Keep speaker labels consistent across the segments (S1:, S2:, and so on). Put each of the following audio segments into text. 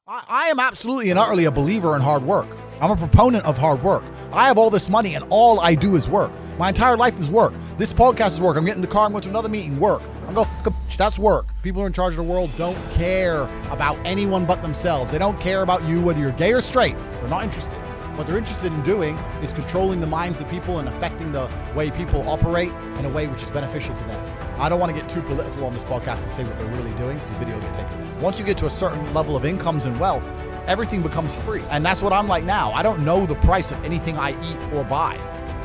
S1: I am absolutely and utterly a believer in hard work. I'm a proponent of hard work. I have all this money and all I do is work. My entire life is work. This podcast is work. I'm getting in the car and going to another meeting, work. I'm going, that's work. People who are in charge of the world don't care about anyone but themselves. They don't care about you, whether you're gay or straight. They're not interested. What they're interested in doing is controlling the minds of people and affecting the way people operate in a way which is beneficial to them. I don't want to get too political on this podcast to say what they're really doing, because the video will get taken down. Once you get to a certain level of incomes and wealth, everything becomes free. And that's what I'm like now. I don't know the price of anything I eat or buy.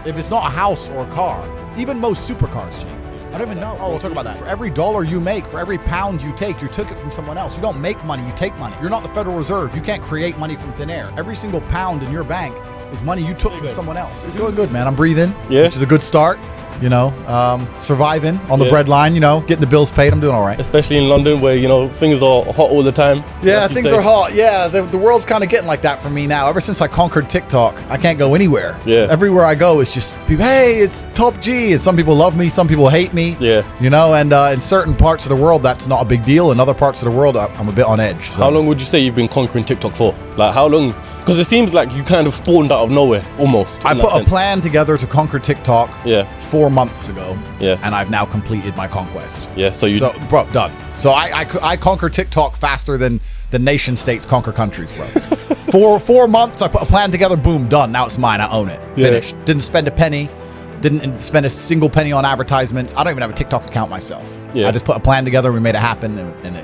S1: If it's not a house or a car, even most supercars, Chief. I don't even know. Oh, we'll talk about that. For every dollar you make, for every pound you take, you took it from someone else. You don't make money, you take money. You're not the Federal Reserve. You can't create money from thin air. Every single pound in your bank is money you took from someone else. It's going good, man. I'm breathing, which is a good start. You know, surviving on the breadline, you know, getting the bills paid. I'm doing all right.
S2: Especially in London where, you know, things are hot all the time.
S1: Yeah, like things are hot. Yeah, the world's kind of getting like that for me now. Ever since I conquered TikTok, I can't go anywhere. Yeah. Everywhere I go, it's just, people, hey, it's Top G. And some people love me, some people hate me. Yeah. You know, and in certain parts of the world, that's not a big deal. In other parts of the world, I'm a bit on edge. So.
S2: How long would you say you've been conquering TikTok for? Like, how long? Because it seems like you kind of spawned out of nowhere, almost.
S1: I put a plan together to conquer TikTok 4 months ago. Yeah. And I've now completed my conquest.
S2: Yeah. So
S1: bro, done. So I conquer TikTok faster than the nation states conquer countries, bro. four months, I put a plan together, boom, done. Now it's mine. I own it. Finished. Didn't spend a penny. Didn't spend a single penny on advertisements. I don't even have a TikTok account myself. Yeah. I just put a plan together. We made it happen, and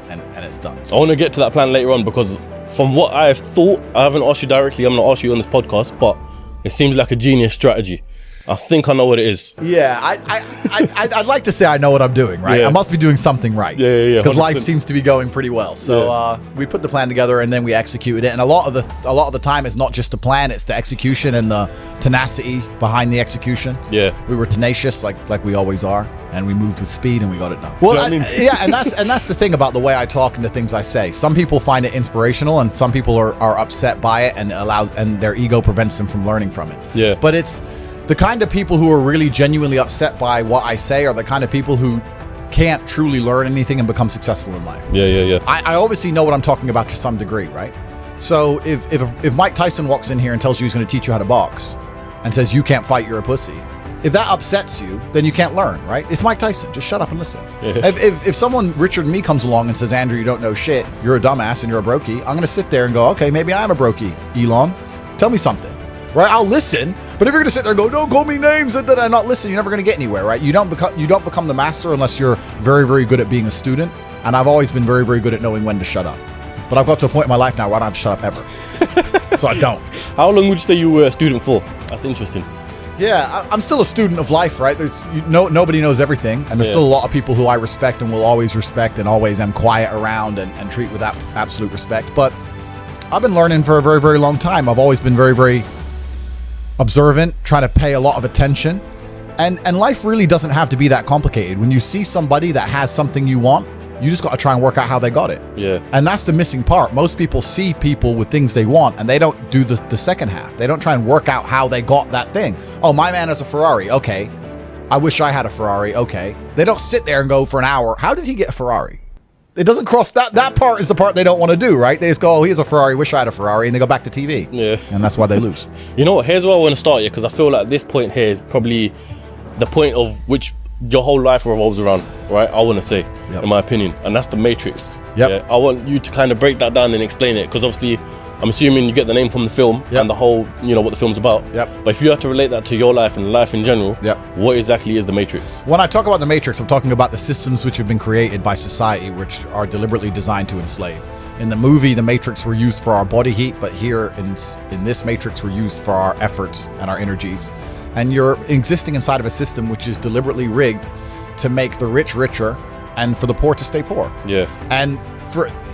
S1: it's done. So.
S2: I want to get to that plan later on, because from what I've thought, I haven't asked you directly. I'm not asking you on this podcast, but it seems like a genius strategy. I think I know what it is.
S1: Yeah, I'd like to say I know what I'm doing, right? Yeah. I must be doing something right.
S2: Yeah.
S1: Because life seems to be going pretty well. So we put the plan together and then we executed it. And a lot of the time, it's not just the plan; it's the execution and the tenacity behind the execution. Yeah, we were tenacious, like we always are, and we moved with speed and we got it done. Well, and that's the thing about the way I talk and the things I say. Some people find it inspirational, and some people are upset by it, and their ego prevents them from learning from it. Yeah, but it's. The kind of people who are really genuinely upset by what I say are the kind of people who can't truly learn anything and become successful in life. Yeah. I obviously know what I'm talking about to some degree, right? So if Mike Tyson walks in here and tells you he's going to teach you how to box and says you can't fight, you're a pussy, if that upsets you, then you can't learn, right? It's Mike Tyson. Just shut up and listen. Yeah. If someone, Richard Me, comes along and says, Andrew, you don't know shit, you're a dumbass and you're a brokey, I'm going to sit there and go, okay, maybe I'm a brokey, Elon. Tell me something. Right, I'll listen, but if you're gonna sit there and go, "Don't call me names," and then I not listen, you're never gonna get anywhere, right? You don't become the master unless you're very, very good at being a student. And I've always been very, very good at knowing when to shut up. But I've got to a point in my life now where I don't have to shut up ever, so I don't.
S2: How long would you say you were a student for? That's interesting.
S1: Yeah, I'm still a student of life, right? Nobody knows everything, and there's still a lot of people who I respect and will always respect, and always am quiet around and treat with absolute respect. But I've been learning for a very, very long time. I've always been very, very observant, trying to pay a lot of attention, and life really doesn't have to be that complicated. When you see somebody that has something you want, you just got to try and work out how they got it. Yeah. And that's the missing part. Most people see people with things they want, and they don't do the second half. They don't try and work out how they got that thing. Oh, my man has a Ferrari. Okay. I wish I had a Ferrari. Okay. They don't sit there and go for an hour, how did he get a Ferrari? It doesn't cross that part is the part they don't want to do, right? They just go, oh, here's a Ferrari, wish I had a Ferrari, and they go back to TV. Yeah. And that's why they lose.
S2: You know what? Here's where I want to start you, because I feel like this point here is probably the point of which your whole life revolves around, right? I want to say, in my opinion, and that's the Matrix. Yep. Yeah. I want you to kind of break that down and explain it, because obviously, I'm assuming you get the name from the film and the whole, you know, what the film's about. Yep. But if you have to relate that to your life and life in general, what exactly is the Matrix?
S1: When I talk about the Matrix, I'm talking about the systems which have been created by society, which are deliberately designed to enslave. In the movie, the Matrix were used for our body heat, but here in this Matrix, we're used for our efforts and our energies. And you're existing inside of a system which is deliberately rigged to make the rich richer and for the poor to stay poor. Yeah. And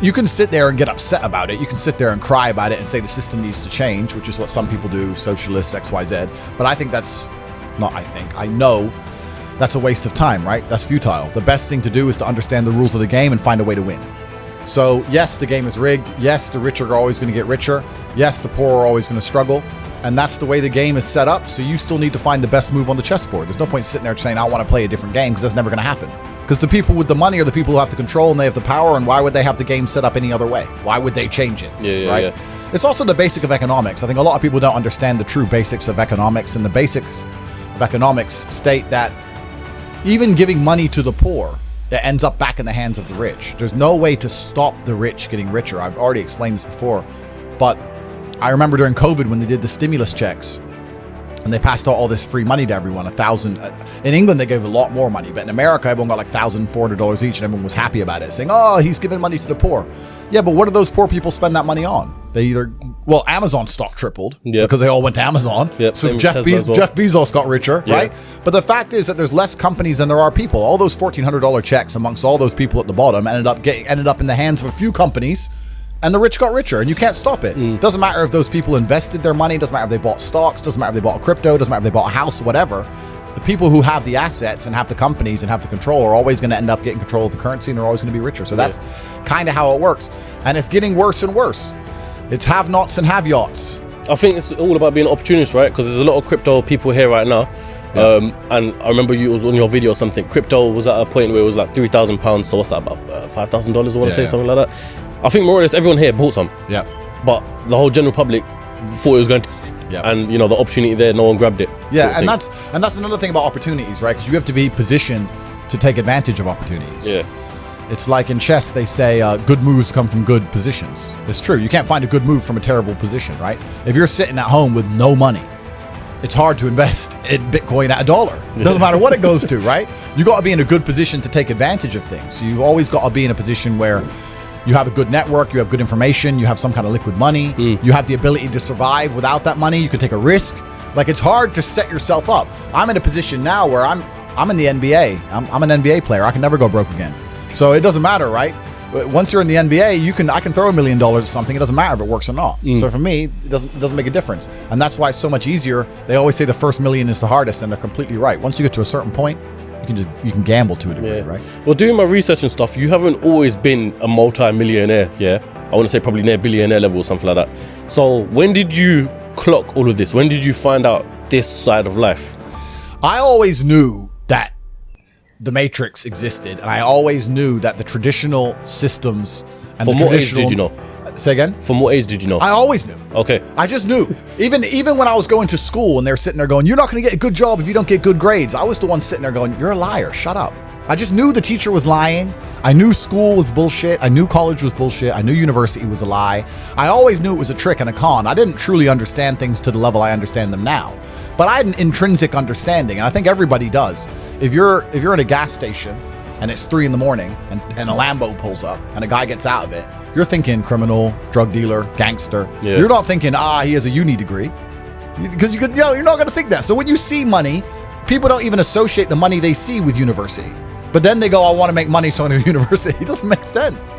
S1: you can sit there and get upset about it. You can sit there and cry about it and say the system needs to change, which is what some people do, socialists, XYZ. But I know that's a waste of time, right? That's futile. The best thing to do is to understand the rules of the game and find a way to win. So yes, the game is rigged. Yes, the rich are always going to get richer. Yes, the poor are always going to struggle. And that's the way the game is set up. So you still need to find the best move on the chessboard. There's no point sitting there saying, I want to play a different game, because that's never going to happen. Because the people with the money are the people who have the control and they have the power, and why would they have the game set up any other way? Why would they change it? Right? It's also the basic of economics. I think a lot of people don't understand the true basics of economics, and the basics of economics state that even giving money to the poor, it ends up back in the hands of the rich. There's no way to stop the rich getting richer. I've already explained this before, but I remember during COVID when they did the stimulus checks and they passed out all this free money to everyone, $1,000. In England, they gave a lot more money, but in America, everyone got like $1,400 each, and everyone was happy about it, saying, "Oh, he's giving money to the poor." Yeah, but what do those poor people spend that money on? They either, well, Amazon stock tripled because they all went to Amazon. So Jeff Bezos got richer, right? But the fact is that there's less companies than there are people. All those $1,400 checks amongst all those people at the bottom ended up in the hands of a few companies. And the rich got richer, and you can't stop it. Doesn't matter if those people invested their money, doesn't matter if they bought stocks, doesn't matter if they bought crypto, doesn't matter if they bought a house, whatever. The people who have the assets and have the companies and have the control are always going to end up getting control of the currency, and they're always going to be richer. So that's kind of how it works. And it's getting worse and worse. It's have-nots and have-yachts.
S2: I think it's all about being an opportunist, right? Because there's a lot of crypto people here right now. And I remember it was on your video or something. Crypto was at a point where it was like £3,000. So what's that, about $5,000? I want to say something like that. I think more or less everyone here bought some.
S1: Yeah.
S2: But the whole general public thought it was going to. Yeah. And you know, the opportunity there, no one grabbed it.
S1: Yeah, and that's another thing about opportunities, right? Because you have to be positioned to take advantage of opportunities.
S2: Yeah.
S1: It's like in chess, they say good moves come from good positions. It's true. You can't find a good move from a terrible position, right? If you're sitting at home with no money, it's hard to invest in Bitcoin at $1. It doesn't matter what it goes to, right? You got to be in a good position to take advantage of things. So you've always got to be in a position where you have a good network, you have good information, you have some kind of liquid money, you have the ability to survive without that money, you can take a risk. Like, it's hard to set yourself up. I'm in a position now where I'm in the NBA. I'm an NBA player. I can never go broke again. So it doesn't matter, right? Once you're in the NBA, I can throw $1 million at something. It doesn't matter if it works or not. So for me, it doesn't make a difference. And that's why it's so much easier. They always say the first million is the hardest, and they're completely right. Once you get to a certain point, you can gamble to a degree, right?
S2: Well, doing my research and stuff, you haven't always been a multi-millionaire, I want to say probably near billionaire level or something like that. So when did you clock all of this? When did you find out this side of life?
S1: I always knew that the Matrix existed, and I always knew that the traditional systems and
S2: From what age did you know?
S1: Say again?
S2: From what age did you know?
S1: I always knew.
S2: Okay.
S1: I just knew. Even when I was going to school and they're sitting there going, "You're not going to get a good job if you don't get good grades," I was the one sitting there going, "You're a liar. Shut up." I just knew the teacher was lying. I knew school was bullshit. I knew college was bullshit. I knew university was a lie. I always knew it was a trick and a con. I didn't truly understand things to the level I understand them now. But I had an intrinsic understanding, and I think everybody does. If you're in a gas station and it's 3 a.m. and a Lambo pulls up and a guy gets out of it, you're thinking criminal, drug dealer, gangster. Yeah. You're not thinking, he has a uni degree. Because you're not going to think that. So when you see money, people don't even associate the money they see with university. But then they go, "I want to make money, so I go to university." It doesn't make sense.